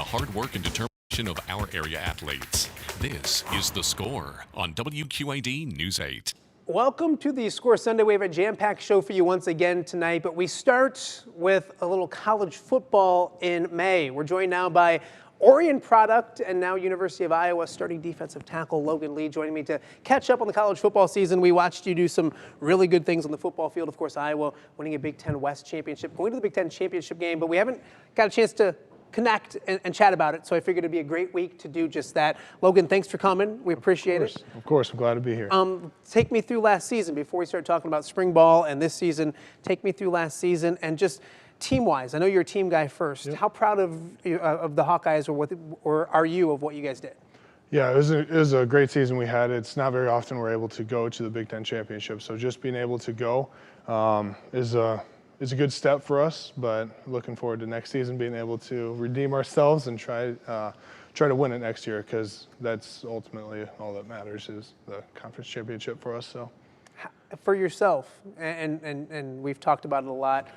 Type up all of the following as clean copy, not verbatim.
hard work and determination of our area athletes. This is The Score on WQAD News 8. Welcome to the Score Sunday. We have a jam-packed show for you once again tonight, but we start with a little college football in May. We're joined now by Orion product and now University of Iowa starting defensive tackle Logan Lee joining me to catch up on the college football season. We watched you do some really good things on the football field. Of course, Iowa winning a Big Ten West championship, going to the Big Ten championship game, but we haven't got a chance to connect and chat about it, so I figured it'd be a great week to do just that. Logan, thanks for coming. We appreciate it. Of course, I'm glad to be here. Take me through last season before we start talking about spring ball and this season. Take me through last season and just team-wise. I know you're a team guy first. Yep. How proud of the Hawkeyes or are you of what you guys did? Yeah, it was a great season we had. It's not very often we're able to go to the Big Ten championship, so just being able to go is a good step for us. But looking forward to next season being able to redeem ourselves and try to win it next year, because that's ultimately all that matters is the conference championship for us. So, for yourself, and we've talked about it a lot.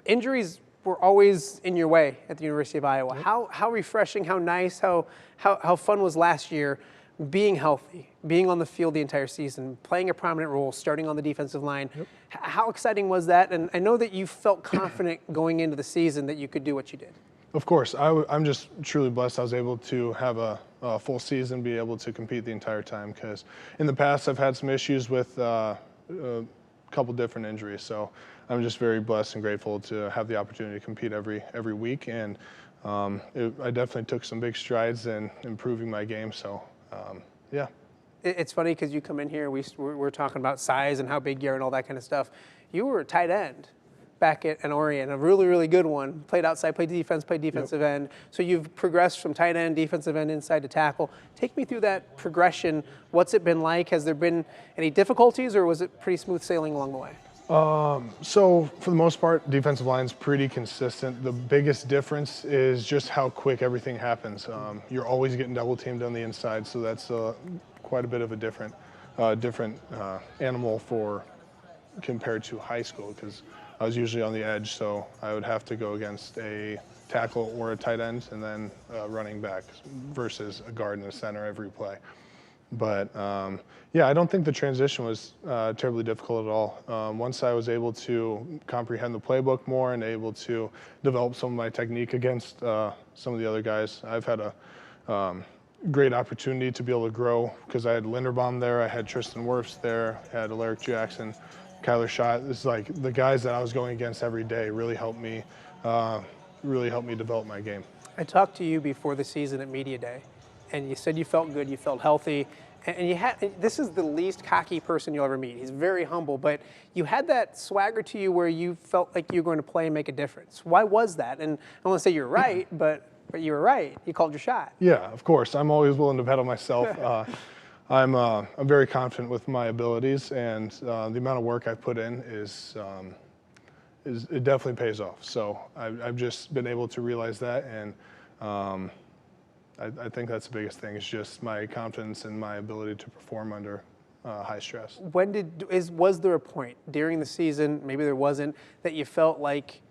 Injuries were always in your way at the University of Iowa. Yep. How refreshing, how nice, how fun was last year being healthy, being on the field the entire season, playing a prominent role, starting on the defensive line. Yep. How exciting was that? And I know that you felt confident going into the season that you could do what you did. Of course. I'm just truly blessed I was able to have a full season, be able to compete the entire time, because in the past I've had some issues with a couple different injuries. So I'm just very blessed and grateful to have the opportunity to compete every week, and I definitely took some big strides in improving my game. So yeah. It's funny because you come in here, we're talking about size and how big you are and all that kind of stuff. You were a tight end back at Orion, a really, really good one. Played outside, played defense, played defensive Yep. end. So you've progressed from tight end, defensive end, inside to tackle. Take me through that progression. What's it been like? Has there been any difficulties, or was it pretty smooth sailing along the way? So for the most part, defensive line's pretty consistent. The biggest difference is just how quick everything happens. You're always getting double teamed on the inside, so that's quite a bit of a different animal compared to high school, because I was usually on the edge, so I would have to go against a tackle or a tight end and then running back versus a guard and a center every play. But yeah, I don't think the transition was terribly difficult at all. Once I was able to comprehend the playbook more and able to develop some of my technique against some of the other guys, I've had a great opportunity to be able to grow, because I had Linderbaum there, I had Tristan Wirfs there, I had Alaric Jackson, Kyler Schott. This is like the guys that I was going against every day really helped me develop my game. I talked to you before the season at Media Day, and you said you felt good, you felt healthy, and this is the least cocky person you'll ever meet. He's very humble, but you had that swagger to you where you felt like you were going to play and make a difference. Why was that? And I don't want to say you're right, but you were right. You called your shot. Yeah, of course. I'm always willing to bet on myself. I'm very confident with my abilities, and the amount of work I've put in it definitely pays off. So I've just been able to realize that, and I think that's the biggest thing, is just my confidence and my ability to perform under high stress. Was there a point during the season, maybe there wasn't, that you felt like,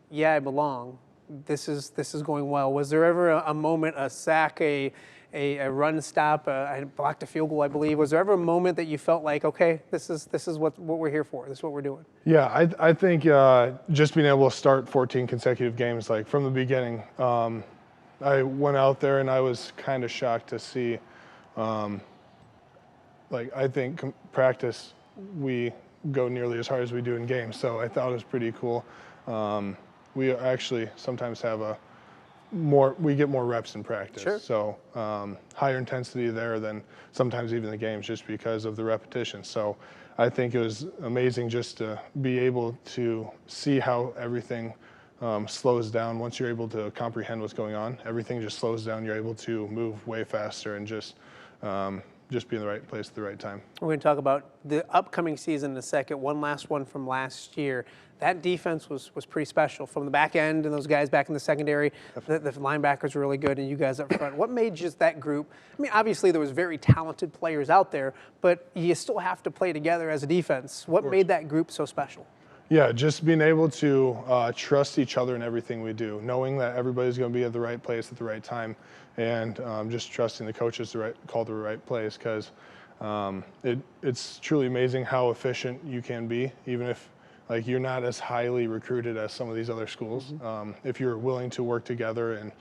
yeah, I belong, this is going well? Was there ever a moment, a sack, a run stop, I blocked a field goal, I believe? Was there ever a moment that you felt like, okay, this is what we're here for, this is what we're doing? Yeah, I think just being able to start 14 consecutive games, like from the beginning, I went out there and I was kind of shocked to see, I think practice, we go nearly as hard as we do in games, so I thought it was pretty cool. We actually sometimes have we get more reps in practice. Sure. So higher intensity there than sometimes even the games, just because of the repetition. So I think it was amazing just to be able to see how everything slows down. Once you're able to comprehend what's going on, everything just slows down. You're able to move way faster and just be in the right place at the right time. We're going to talk about the upcoming season in a second. One last one from last year. That defense was pretty special, from the back end and those guys back in the secondary. The linebackers were really good, and you guys up front. What made just that group? I mean, obviously there was very talented players out there, but you still have to play together as a defense. What made that group so special? Yeah, just being able to trust each other in everything we do, knowing that everybody's going to be at the right place at the right time, and just trusting the coaches to call the right plays, because it's truly amazing how efficient you can be, even if like you're not as highly recruited as some of these other schools. If you're willing to work together and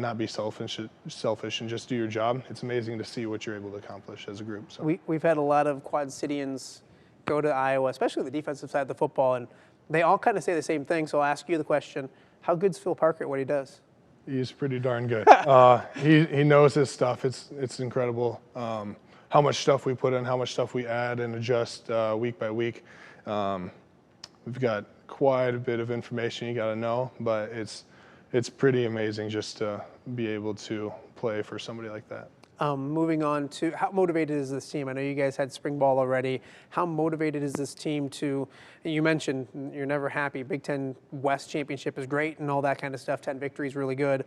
not be selfish and just do your job, it's amazing to see what you're able to accomplish as a group. So. We've had a lot of Quad Cityans go to Iowa, especially the defensive side of the football, and they all kind of say the same thing. So I'll ask you the question: how good's Phil Parker at what he does? He's pretty darn good. He knows his stuff. It's incredible how much stuff we put in, how much stuff we add and adjust week by week. We've got quite a bit of information you got to know, but it's pretty amazing just to be able to play for somebody like that. Moving on to how motivated is this team? I know you guys had spring ball already. How motivated is this team to, you mentioned you're never happy. Big Ten West Championship is great and all that kind of stuff. 10 victories, really good.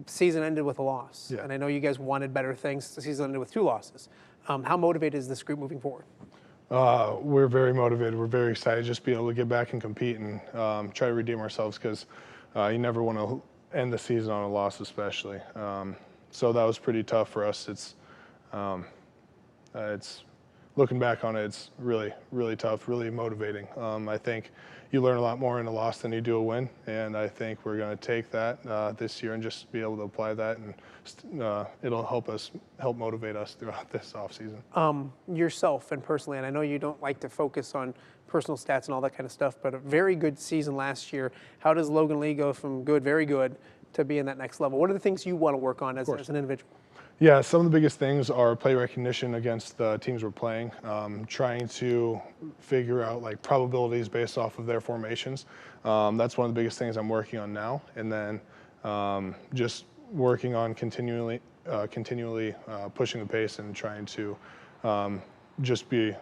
Season ended with a loss. Yeah. And I know you guys wanted better things. The season ended with 2 losses. How motivated is this group moving forward? We're very motivated. We're very excited just to be able to get back and compete and try to redeem ourselves, because you never want to end the season on a loss, especially. So that was pretty tough for us. It's looking back on it, it's really, really tough, really motivating. I think you learn a lot more in a loss than you do a win, and I think we're going to take that this year and just be able to apply that, and it'll help motivate us throughout this offseason. Yourself and personally, and I know you don't like to focus on personal stats and all that kind of stuff, but a very good season last year. How does Logan Lee go from good, very good, to be in that next level? What are the things you want to work on as an individual? Yeah, some of the biggest things are play recognition against the teams we're playing, trying to figure out like probabilities based off of their formations. That's one of the biggest things I'm working on now. And then just working on continually pushing the pace and trying to just be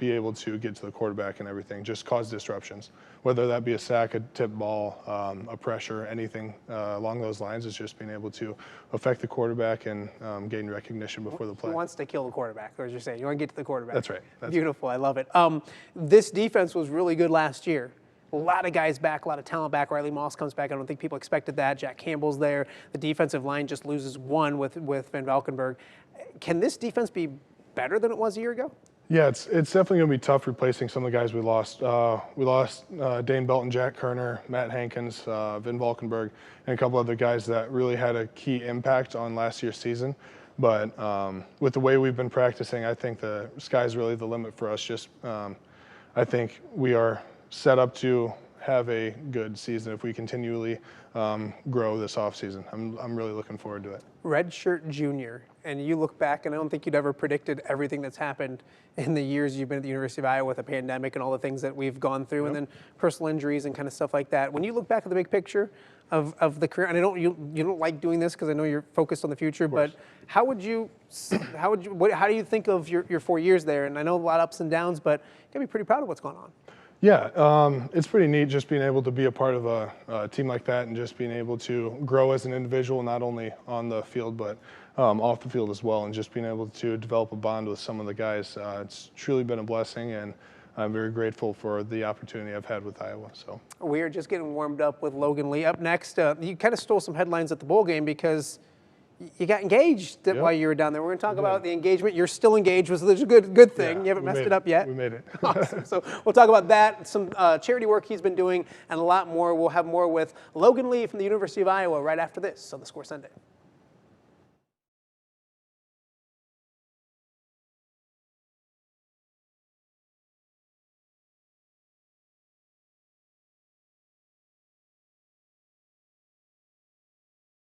able to get to the quarterback and everything, just cause disruptions, whether that be a sack, a tip ball, a pressure, anything along those lines. Is just being able to affect the quarterback and gain recognition before the play. Who wants to kill the quarterback, or as you're saying, you want to get to the quarterback. That's right. Beautiful. I love it. This defense was really good last year. A lot of guys back, a lot of talent back. Riley Moss comes back. I don't think people expected that. Jack Campbell's there. The defensive line just loses one with Van Valkenburg. Can this defense be better than it was a year ago? Yeah, it's definitely going to be tough replacing some of the guys we lost. We lost Dane Belton, Jack Kerner, Matt Hankins, Van Valkenburg, and a couple other guys that really had a key impact on last year's season. But with the way we've been practicing, I think the sky's really the limit for us. Just I think we are set up to have a good season if we continually grow this offseason. I'm really looking forward to it. Redshirt junior, and you look back, and I don't think you'd ever predicted everything that's happened in the years you've been at the University of Iowa with the pandemic and all the things that we've gone through, and then personal injuries and kind of stuff like that. When you look back at the big picture of the career, and you don't like doing this because I know you're focused on the future, but how do you think of your 4 years there? And I know a lot of ups and downs, but you gotta be pretty proud of what's going on. Yeah, it's pretty neat just being able to be a part of a team like that and just being able to grow as an individual, not only on the field, but off the field as well, and just being able to develop a bond with some of the guys. It's truly been a blessing, and I'm very grateful for the opportunity I've had with Iowa. So we are just getting warmed up with Logan Lee. Up next, you kind of stole some headlines at the bowl game because you got engaged while you were down there. We're going to talk about the engagement. You're still engaged, which is a good thing. Yeah, you haven't messed it up yet. We made it. Awesome. So we'll talk about that, some charity work he's been doing, and a lot more. We'll have more with Logan Lee from the University of Iowa right after this on The Score Sunday.